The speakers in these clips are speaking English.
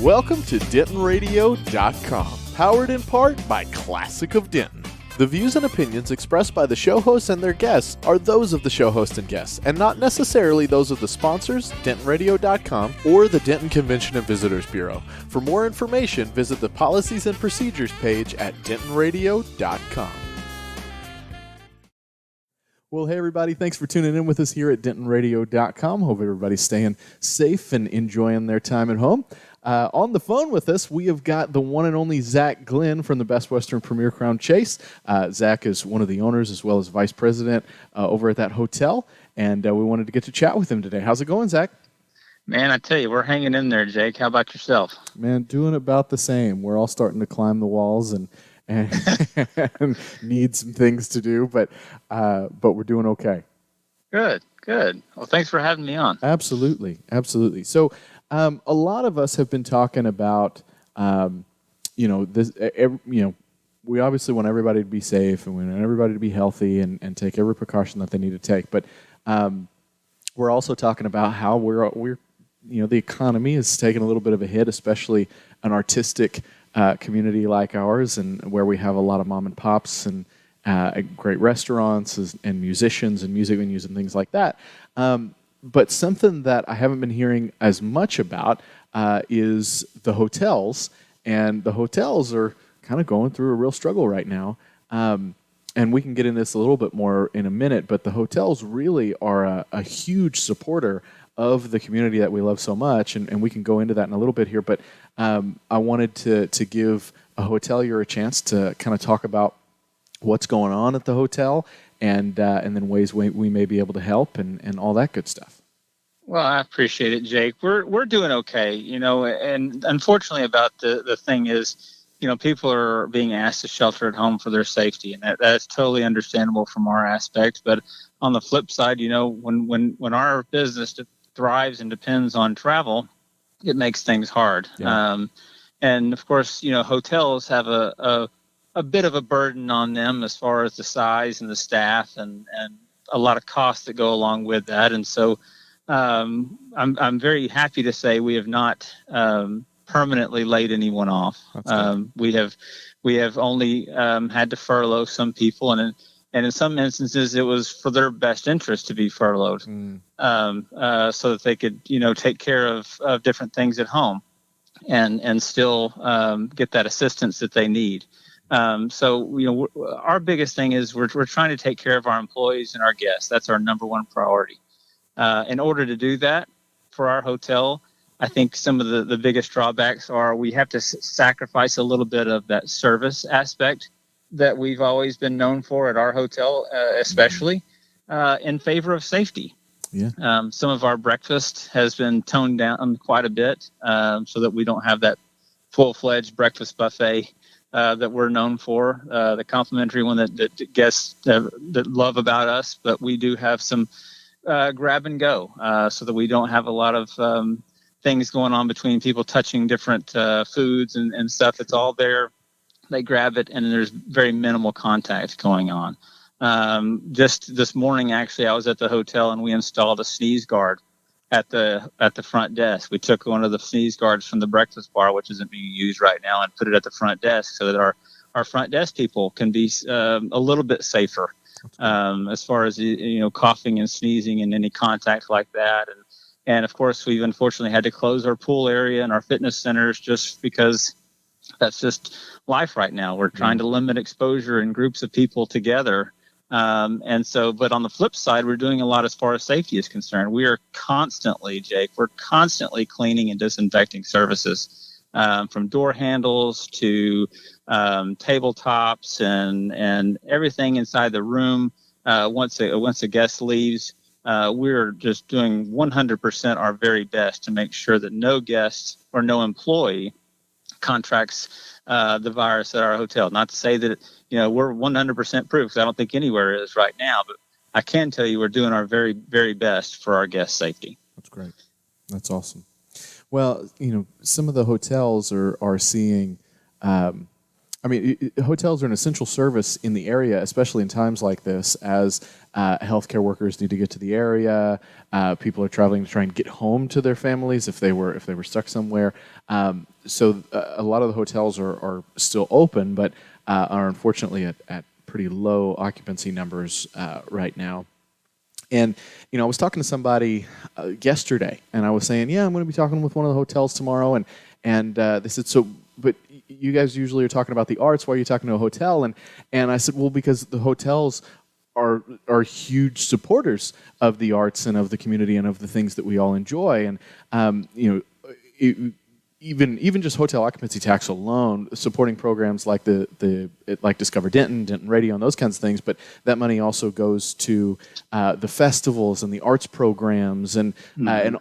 Welcome to DentonRadio.com, powered in part by Classic of Denton. The views and opinions expressed by the show hosts and their guests are those of the show host and guests, and not necessarily those of the sponsors, DentonRadio.com, or the Denton Convention and Visitors Bureau. For more information, visit the Policies and Procedures page at DentonRadio.com. Well, hey, everybody. Thanks for tuning in with us here at DentonRadio.com. Hope everybody's staying safe and enjoying their time at home. On the phone with us, we have got the one and only Zach Glenn from the Best Western Premier Crown Chase. Zach is one of the owners as well as vice president over at that hotel, and we wanted to get to chat with him today. How's it going, Zach? Man, I tell you, we're hanging in there, Jake. How about yourself? Man, doing about the same. We're all starting to climb the walls and need some things to do, but we're doing okay. Good. Well, thanks for having me on. Absolutely. So, a lot of us have been talking about, this. We obviously want everybody to be safe and we want everybody to be healthy and take every precaution that they need to take. But we're also talking about how we're the economy is taking a little bit of a hit, especially an artistic community like ours, and where we have a lot of mom and pops and great restaurants and musicians and music venues and things like that. But something that I haven't been hearing as much about is the hotels, and the hotels are kind of going through a real struggle right now. And we can get into this a little bit more in a minute, but the hotels really are a huge supporter of the community that we love so much, and we can go into that in a little bit here. But I wanted to give a hotelier a chance to kind of talk about what's going on at the hotel and then ways we may be able to help and all that good stuff. Well, I appreciate it, Jake. We're doing okay, and unfortunately about the thing is, people are being asked to shelter at home for their safety, and that's totally understandable from our aspect. But on the flip side, when our business thrives and depends on travel, it makes things hard. Yeah. And of course, hotels have a bit of a burden on them as far as the size and the staff and a lot of costs that go along with that. And so I'm very happy to say we have not permanently laid anyone off. We have only had to furlough some people, and in some instances it was for their best interest to be furloughed, so that they could take care of different things at home and still get that assistance that they need. So our biggest thing is we're trying to take care of our employees and our guests. That's our number one priority. In order to do that for our hotel, I think some of the biggest drawbacks are we have to sacrifice a little bit of that service aspect that we've always been known for at our hotel, especially in favor of safety. Yeah. Some of our breakfast has been toned down quite a bit so that we don't have that full-fledged breakfast buffet that we're known for, the complimentary one that guests that love about us. But we do have some grab and go so that we don't have a lot of things going on between people touching different foods and stuff. It's all there. They grab it, and there's very minimal contact going on. Just this morning, actually, I was at the hotel, and we installed a sneeze guard at the front desk. We took one of the sneeze guards from the breakfast bar, which isn't being used right now, and put it at the front desk so that our front desk people can be a little bit safer as far as coughing and sneezing and any contact like that. And of course, we've unfortunately had to close our pool area and our fitness centers just because that's just life right now. We're trying to limit exposure in groups of people together. But on the flip side, we're doing a lot as far as safety is concerned. We are constantly, Jake, cleaning and disinfecting services, from door handles to tabletops and everything inside the room. Once a guest leaves, we're just doing 100% our very best to make sure that no guest or no employee contracts the virus at our hotel. Not to say that we're 100% proof, because I don't think anywhere is right now, but I can tell you we're doing our very, very best for our guest safety. That's great. That's awesome. Well, some of the hotels are seeing I mean, hotels are an essential service in the area, especially in times like this, as healthcare workers need to get to the area. People are traveling to try and get home to their families if they were stuck somewhere. So a lot of the hotels are still open, but are unfortunately at pretty low occupancy numbers right now. And I was talking to somebody yesterday, and I was saying, "Yeah, I'm going to be talking with one of the hotels tomorrow." And they said, "So, but you guys usually are talking about the arts. Why are you talking to a hotel?" And I said, "Well, because the hotels are huge supporters of the arts and of the community and of the things that we all enjoy. And it, even just hotel occupancy tax alone, supporting programs like like Discover Denton, Denton Radio, and those kinds of things. But that money also goes to the festivals and the arts programs and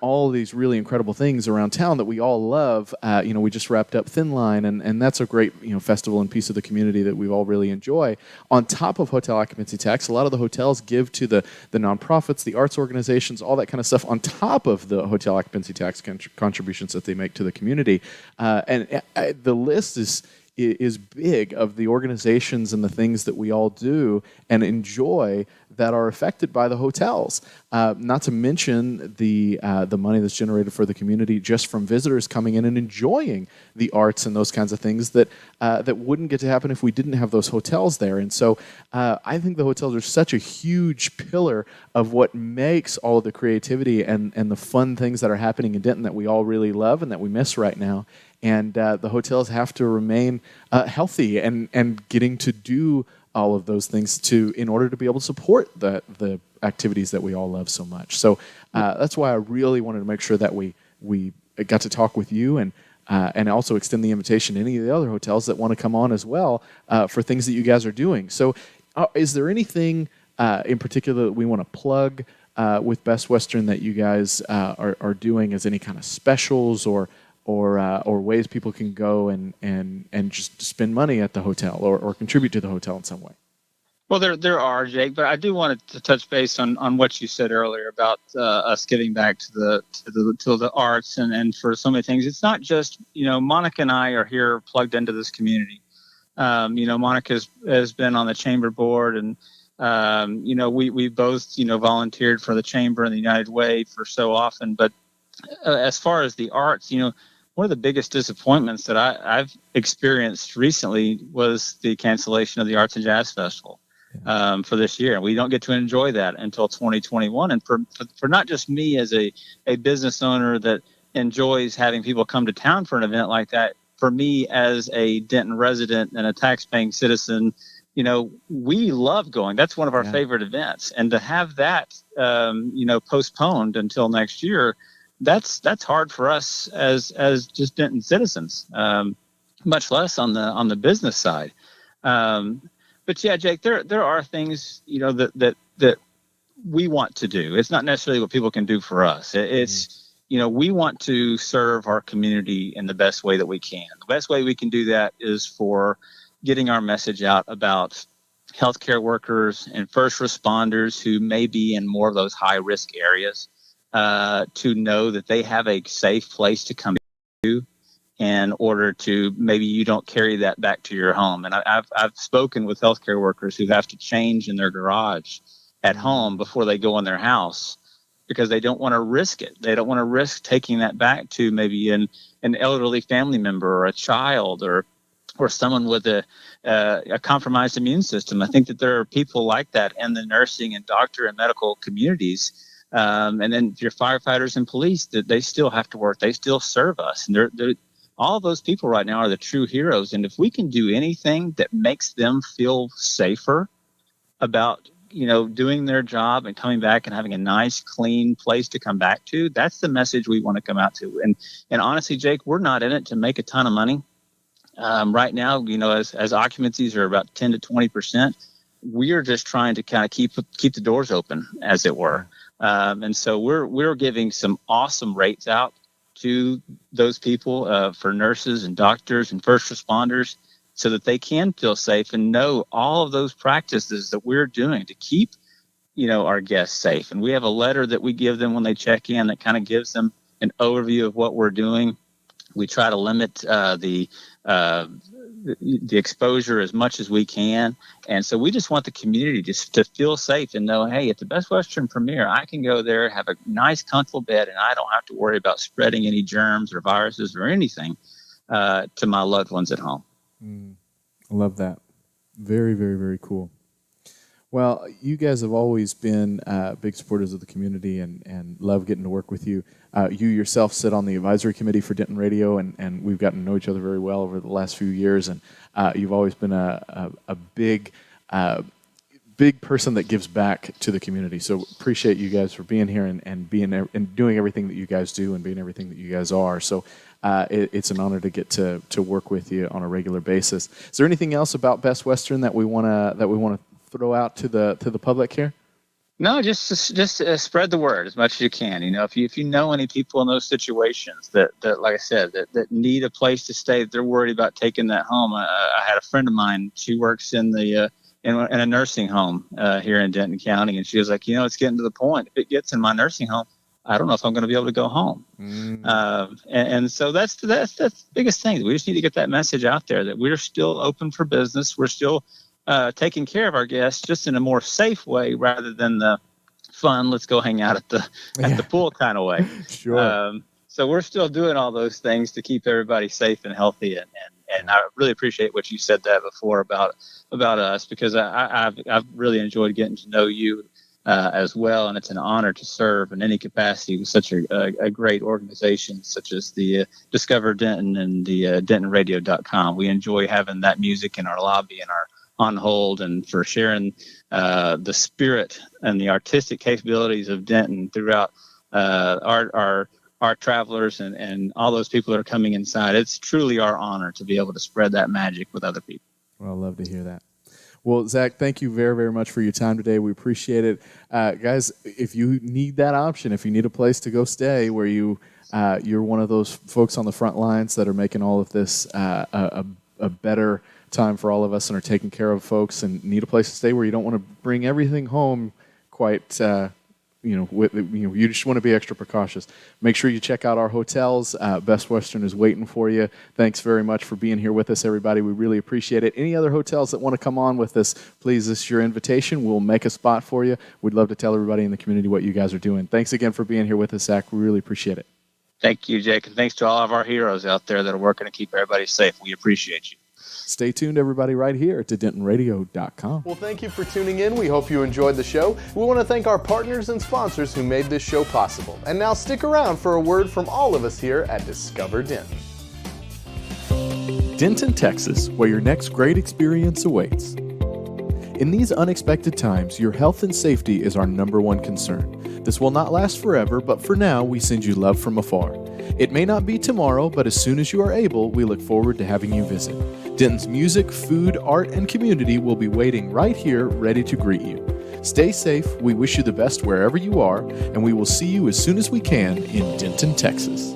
all these really incredible things around town that we all love. We just wrapped up Thin Line, and that's a great festival and piece of the community that we all really enjoy. On top of hotel occupancy tax, a lot of the hotels give to the nonprofits, the arts organizations, all that kind of stuff on top of the hotel occupancy tax contributions that they make to the community. The list is big of the organizations and the things that we all do and enjoy that are affected by the hotels. Not to mention the money that's generated for the community just from visitors coming in and enjoying the arts and those kinds of things that wouldn't get to happen if we didn't have those hotels there. And so I think the hotels are such a huge pillar of what makes all of the creativity and the fun things that are happening in Denton that we all really love and that we miss right now. And the hotels have to remain healthy and getting to do all of those things in order to be able to support the activities that we all love so much. So that's why I really wanted to make sure that we got to talk with you and also extend the invitation to any of the other hotels that want to come on as well for things that you guys are doing. So is there anything in particular that we want to plug with Best Western that you guys are doing as any kind of specials or ways people can go and just spend money at the hotel or contribute to the hotel in some way? Well, there are, Jake, but I do want to touch base on what you said earlier about us getting back to the arts and for so many things. It's not just Monica and I are here plugged into this community. Monica has been on the chamber board, and we both volunteered for the chamber and the United Way for so often. But as far as the arts, one of the biggest disappointments that I've experienced recently was the cancellation of the Arts and Jazz Festival for this year. We don't get to enjoy that until 2021. And for not just me as a business owner that enjoys having people come to town for an event like that, for me as a Denton resident and a tax-paying citizen, we love going. That's one of our favorite events. And to have that, postponed until next year, that's hard for us as just Denton citizens, much less on the business side. But yeah, Jake, there are things that we want to do. It's not necessarily what people can do for us. It's we want to serve our community in the best way that we can. The best way we can do that is for getting our message out about healthcare workers and first responders who may be in more of those high risk areas. To know that they have a safe place to come to in order to maybe you don't carry that back to your home. And I've spoken with healthcare workers who have to change in their garage at home before they go in their house because they don't want to risk it. They don't want to risk taking that back to maybe an elderly family member or a child or someone with a compromised immune system. I think that there are people like that in the nursing and doctor and medical communities. And then your firefighters and police, that they still have to work. They still serve us. And they're all of those people right now are the true heroes. And if we can do anything that makes them feel safer about, doing their job and coming back and having a nice, clean place to come back to, that's the message we want to come out to. And honestly, Jake, we're not in it to make a ton of money. Right now, as occupancies are about 10 to 20%, we're just trying to kind of keep the doors open, as it were. And so we're giving some awesome rates out to those people for nurses and doctors and first responders so that they can feel safe and know all of those practices that we're doing to keep, our guests safe. And we have a letter that we give them when they check in that kind of gives them an overview of what we're doing. We try to limit the exposure as much as we can. And so we just want the community just to feel safe and know, hey, at the Best Western Premier, I can go there, have a nice, comfortable bed, and I don't have to worry about spreading any germs or viruses or anything to my loved ones at home. I love that. Very, very, very cool. Well, you guys have always been big supporters of the community and love getting to work with you. You yourself sit on the advisory committee for Denton Radio, and we've gotten to know each other very well over the last few years. And you've always been a big person that gives back to the community. So appreciate you guys for being here and being and doing everything that you guys do and being everything that you guys are. So it's an honor to get to work with you on a regular basis. Is there anything else about Best Western that we want to throw out to the public here? No, just spread the word as much as you can. If you know any people in those situations that like I said, that need a place to stay, that they're worried about taking that home. I had a friend of mine. She works in the in a nursing home here in Denton County, and she was like, it's getting to the point. If it gets in my nursing home, I don't know if I'm going to be able to go home. And so that's the biggest thing. We just need to get that message out there that we're still open for business. We're still taking care of our guests just in a more safe way rather than the fun, let's go hang out at the pool kind of way. Sure. So we're still doing all those things to keep everybody safe and healthy. And I really appreciate what you said that before about us, because I've really enjoyed getting to know you as well. And it's an honor to serve in any capacity with such a great organization such as the Discover Denton and the DentonRadio.com. We enjoy having that music in our lobby and our on hold, and for sharing the spirit and the artistic capabilities of Denton throughout our travelers and all those people that are coming inside. It's truly our honor to be able to spread that magic with other people. Well, I love to hear that. Well, Zach, thank you very, very much for your time today. We appreciate it. Guys, if you need that option, if you need a place to go stay where you're one of those folks on the front lines that are making all of this a better time for all of us and are taking care of folks and need a place to stay where you don't want to bring everything home quite, you just want to be extra precautious. Make sure you check out our hotels. Best Western is waiting for you. Thanks very much for being here with us, everybody. We really appreciate it. Any other hotels that want to come on with us, please, this is your invitation. We'll make a spot for you. We'd love to tell everybody in the community what you guys are doing. Thanks again for being here with us, Zach. We really appreciate it. Thank you, Jake, and thanks to all of our heroes out there that are working to keep everybody safe. We appreciate you. Stay tuned, everybody, right here to DentonRadio.com. Well, thank you for tuning in. We hope you enjoyed the show. We want to thank our partners and sponsors who made this show possible. And now stick around for a word from all of us here at Discover Denton. Denton, Texas, where your next great experience awaits. In these unexpected times, your health and safety is our number one concern. This will not last forever, but for now, we send you love from afar. It may not be tomorrow, but as soon as you are able, we look forward to having you visit. Denton's music, food, art, and community will be waiting right here, ready to greet you. Stay safe, we wish you the best wherever you are, and we will see you as soon as we can in Denton, Texas.